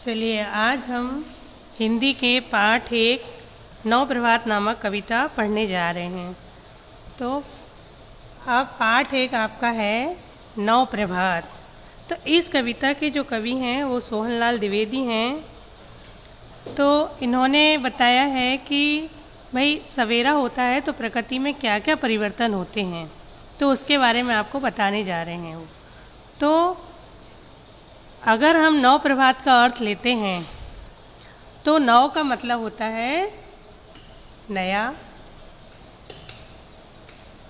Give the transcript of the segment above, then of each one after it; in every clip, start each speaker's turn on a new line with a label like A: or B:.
A: चलिए आज हम हिंदी के पाठ एक नव प्रभात नामक कविता पढ़ने जा रहे हैं। तो अब पाठ एक आपका है नव प्रभात। तो इस कविता के जो कवि हैं वो सोहनलाल द्विवेदी हैं। तो इन्होंने बताया है कि भाई सवेरा होता है तो प्रकृति में क्या क्या परिवर्तन होते हैं, तो उसके बारे में आपको बताने जा रहे हैं। तो अगर हम नव प्रभात का अर्थ लेते हैं तो नव का मतलब होता है नया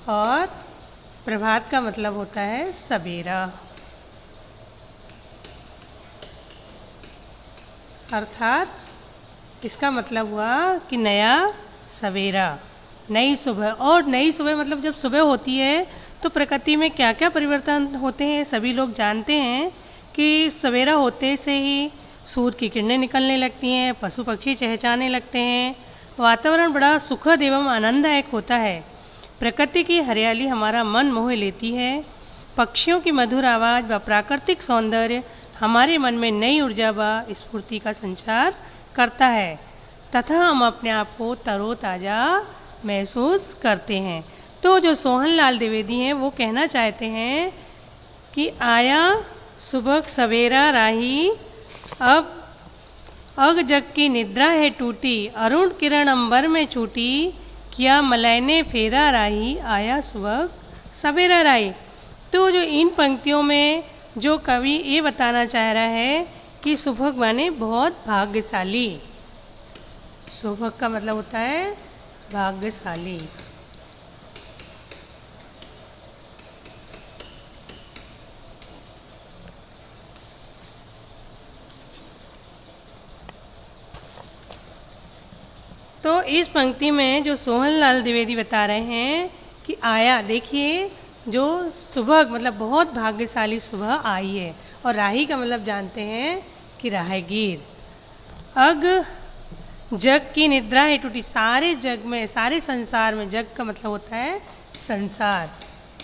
A: और प्रभात का मतलब होता है सवेरा। अर्थात इसका मतलब हुआ कि नया सवेरा, नई सुबह। और नई सुबह मतलब जब सुबह होती है तो प्रकृति में क्या क्या परिवर्तन होते हैं सभी लोग जानते हैं कि सवेरा होते से ही सूर्य की किरणें निकलने लगती हैं, पशु पक्षी चहचहाने लगते हैं, वातावरण बड़ा सुखद एवं आनंददायक होता है। प्रकृति की हरियाली हमारा मन मोह लेती है। पक्षियों की मधुर आवाज़ व प्राकृतिक सौंदर्य हमारे मन में नई ऊर्जा व स्फूर्ति का संचार करता है तथा हम अपने आप को तरोताज़ा महसूस करते हैं। तो जो सोहनलाल द्विवेदी हैं वो कहना चाहते हैं कि आया सुबह सवेरा राही, अब अग जग की निद्रा है टूटी, अरुण किरण अंबर में छूटी, किया मलय ने फेरा राही, आया सुबह सवेरा राही। तो जो इन पंक्तियों में जो कवि ये बताना चाह रहा है कि सुबह माने बहुत भाग्यशाली। सुबह का मतलब होता है भाग्यशाली। तो इस पंक्ति में जो सोहनलाल द्विवेदी बता रहे हैं कि आया, देखिए जो सुबह मतलब बहुत भाग्यशाली सुबह आई है। और राही का मतलब जानते हैं कि राहगीर। अग जग की निद्रा है टूटी, सारे जग में, सारे संसार में, जग का मतलब होता है संसार।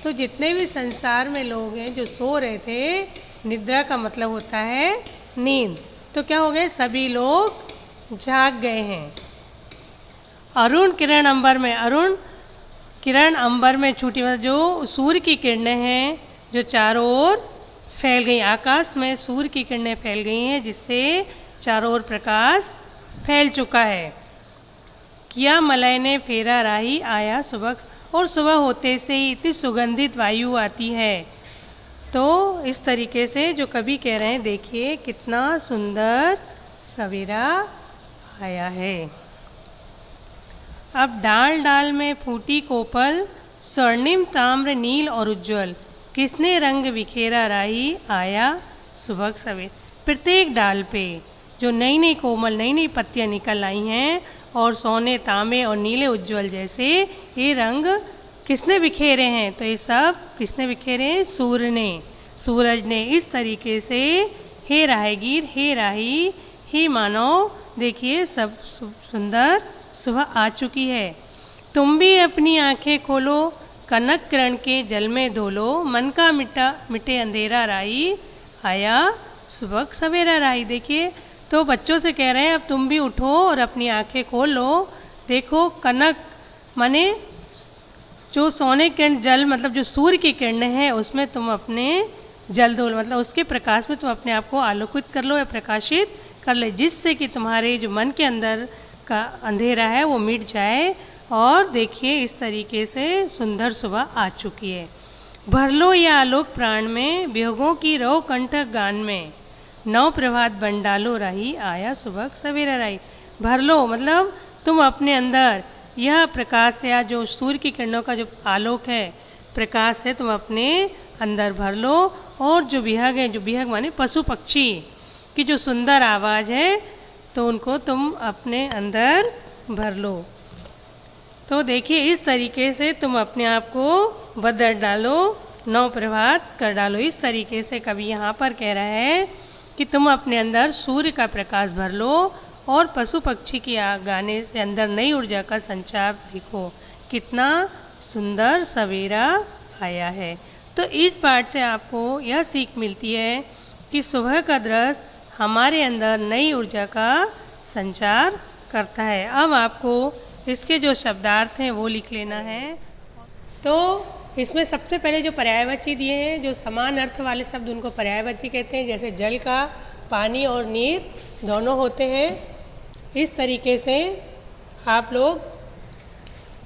A: तो जितने भी संसार में लोग हैं जो सो रहे थे, निद्रा का मतलब होता है नींद, तो क्या हो गए, सभी लोग जाग गए हैं। अरुण किरण अंबर में, अरुण किरण अंबर में छूटी, मतलब जो सूर्य की किरणें हैं जो चारों ओर फैल गई, आकाश में सूर्य की किरणें फैल गई हैं जिससे चारों ओर प्रकाश फैल चुका है। किया मलय ने फेरा राही, आया सुबह, और सुबह होते से ही इतनी सुगंधित वायु आती है। तो इस तरीके से जो कवि कह रहे हैं, देखिए कितना सुंदर सवेरा आया है। अब डाल डाल में फूटी कोपल, स्वर्णिम ताम्र नील और उज्ज्वल, किसने रंग बिखेरा राही, आया सुबह सवेर। प्रत्येक डाल पे जो नई नई कोमल नई नई पत्तियां निकल आई हैं और सोने तांबे और नीले उज्ज्वल जैसे ये रंग किसने बिखेरे हैं, तो ये सब किसने बिखेरे हैं, सूर्य ने, सूरज ने। इस तरीके से हे राहगीर, हे राही, हे मानव, देखिए सब सुंदर सुबह आ चुकी है। तुम भी अपनी आंखें खोलो, कनक किरण के जल में धोलो, मन का मिटे अंधेरा राही, आया सुबह सवेरा राही। देखिए तो बच्चों से कह रहे हैं अब तुम भी उठो और अपनी आंखें खोल लो। देखो कनक माने जो सोने किरण, जल मतलब जो सूर्य की किरणें हैं उसमें तुम अपने जल धो लो, मतलब उसके प्रकाश में तुम अपने आप को आलोकित कर लो या प्रकाशित कर ले, जिससे कि तुम्हारे जो मन के अंदर का अंधेरा है वो मिट जाए। और देखिए इस तरीके से सुंदर सुबह आ चुकी है। भर लो या आलोक प्राण में, वियोगों की रो कंठक गान में, नव प्रभात बन डालो राही, आया सुबह सवेरा राही। भर लो मतलब तुम अपने अंदर यह प्रकाश या जो सूर्य की किरणों का जो आलोक है, प्रकाश है, तुम अपने अंदर भर लो। और जो विहग है, जो विहग माने पशु पक्षी की जो सुंदर आवाज़ है, तो उनको तुम अपने अंदर भर लो। तो देखिए इस तरीके से तुम अपने आप को बदल डालो, नव प्रभात कर डालो। इस तरीके से कवि यहाँ पर कह रहा है कि तुम अपने अंदर सूर्य का प्रकाश भर लो और पशु पक्षी की गाने से अंदर नई ऊर्जा का संचार देखो, कितना सुंदर सवेरा आया है। तो इस पाठ से आपको यह सीख मिलती है कि सुबह का दृश्य हमारे अंदर नई ऊर्जा का संचार करता है। अब आपको इसके जो शब्दार्थ हैं वो लिख लेना है। तो इसमें सबसे पहले जो पर्यायवाची दिए हैं, जो समान अर्थ वाले शब्द उनको पर्यायवाची कहते हैं। जैसे जल का पानी और नीर दोनों होते हैं। इस तरीके से आप लोग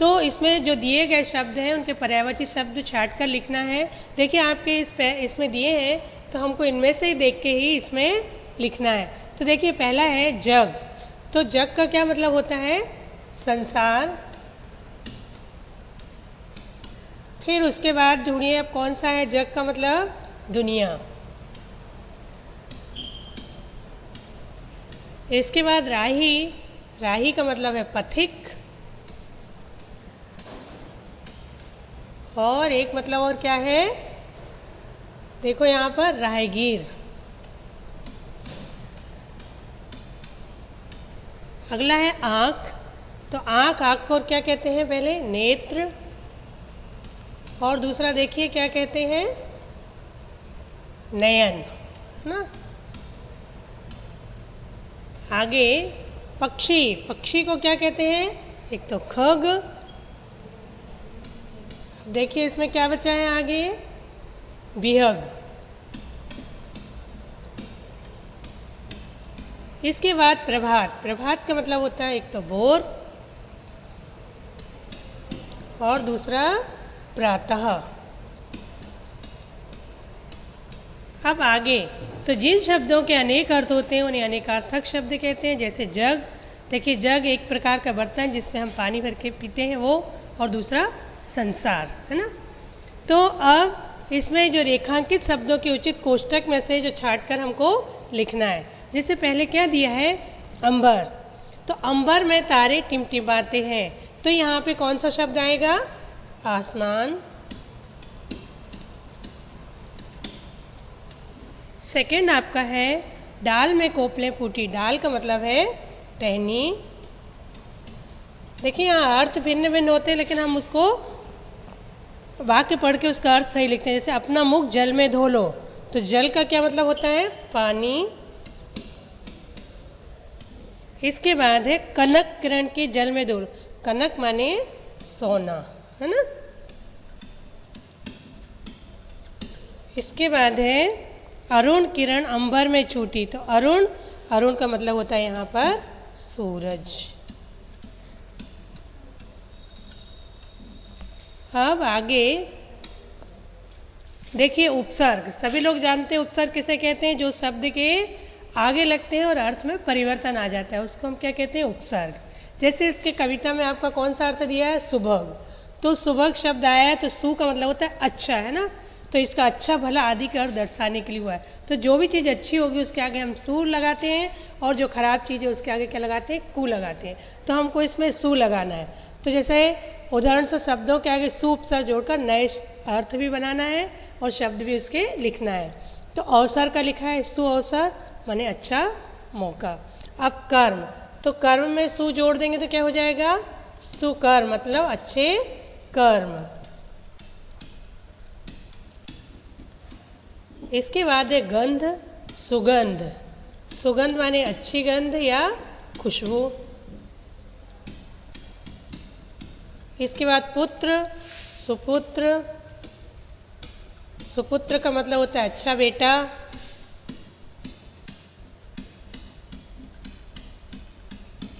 A: तो इसमें जो दिए गए शब्द हैं उनके पर्यायवाची शब्द छाट कर लिखना है। देखिए आपके इसमें दिए हैं तो हमको इनमें से ही देख के ही इसमें लिखना है। तो देखिए पहला है जग। तो जग का क्या मतलब होता है? संसार। फिर उसके बाद ढूंढिए अब कौन सा है जग का मतलब? दुनिया। इसके बाद राही। राही का मतलब है पथिक। और एक मतलब और क्या है? देखो यहाँ पर राहगीर। अगला है आँख। तो आँख को क्या कहते हैं? पहले नेत्र। और दूसरा देखिए क्या कहते हैं? नयन, है ना। आगे पक्षी। पक्षी को क्या कहते हैं? एक तो खग। देखिए इसमें क्या बचा है आगे? बिहग। इसके बाद प्रभात। प्रभात का मतलब होता है एक तो भोर और दूसरा प्रातः। अब आगे तो जिन शब्दों के अनेक अर्थ होते हैं उन्हें अनेकार्थक शब्द कहते हैं। जैसे जग। देखिए जग एक प्रकार का बर्तन जिसमें हम पानी भर के पीते हैं वो, और दूसरा संसार, है ना। तो अब इसमें जो रेखांकित शब्दों के उचित कोष्टक में से जो छाटकर हमको लिखना है। जैसे पहले क्या दिया है? अंबर। तो अंबर में तारे टिमटिमाते हैं। तो यहाँ पे कौन सा शब्द आएगा? आसमान। सेकंड आपका है डाल में कोपलें फूटी। डाल का मतलब है टहनी। देखिए यहाँ अर्थ भिन्न भिन्न होते हैं लेकिन हम उसको वाक्य पढ़ के उसका अर्थ सही लिखते हैं। जैसे अपना मुख जल में धो लो। तो जल का क्या मतलब होता है? पानी। इसके बाद है कनक किरण के जल में धो लो। कनक माने सोना, है ना। इसके बाद है अरुण किरण अंबर में छूटी। तो अरुण, अरुण का मतलब होता है यहाँ पर सूरज। अब आगे देखिए उपसर्ग। सभी लोग जानते हैं उपसर्ग किसे कहते हैं? जो शब्द के आगे लगते हैं और अर्थ में परिवर्तन आ जाता है उसको हम क्या कहते हैं? उपसर्ग। जैसे इसके कविता में आपका कौन सा अर्थ दिया है? सुभग। तो सुभग शब्द आया है तो सु का मतलब होता है अच्छा, है ना। तो इसका अच्छा भला आदि का अर्थ दर्शाने के लिए हुआ है। तो जो भी चीज़ अच्छी होगी उसके आगे हम सु लगाते हैं और जो खराब चीज़ है उसके आगे क्या लगाते हैं? कु लगाते हैं। तो हमको इसमें सु लगाना है। तो जैसे उदाहरण से शब्दों के आगे सु उपसर्ग जोड़कर नए अर्थ भी बनाना है और शब्द भी उसके लिखना है। तो अवसर का लिखा है सु अवसर माने अच्छा मौका। अब कर्म। तो कर्म में सु जोड़ देंगे तो क्या हो जाएगा? सुकर्म मतलब अच्छे कर्म। इसके बाद है गंध, सुगंध। सुगंध माने अच्छी गंध या खुशबू। इसके बाद पुत्र, सुपुत्र। सुपुत्र का मतलब होता है अच्छा बेटा।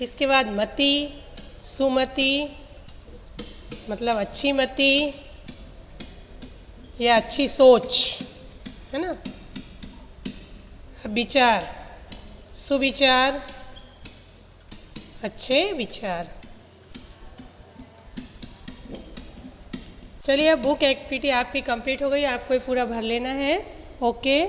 A: इसके बाद मति, सुमति मतलब अच्छी मति या अच्छी सोच, है ना। विचार, सुविचार, अच्छे विचार। चलिए अब बुक एक्टिविटी आपकी कंप्लीट हो गई। आपको ये पूरा भर लेना है। ओके।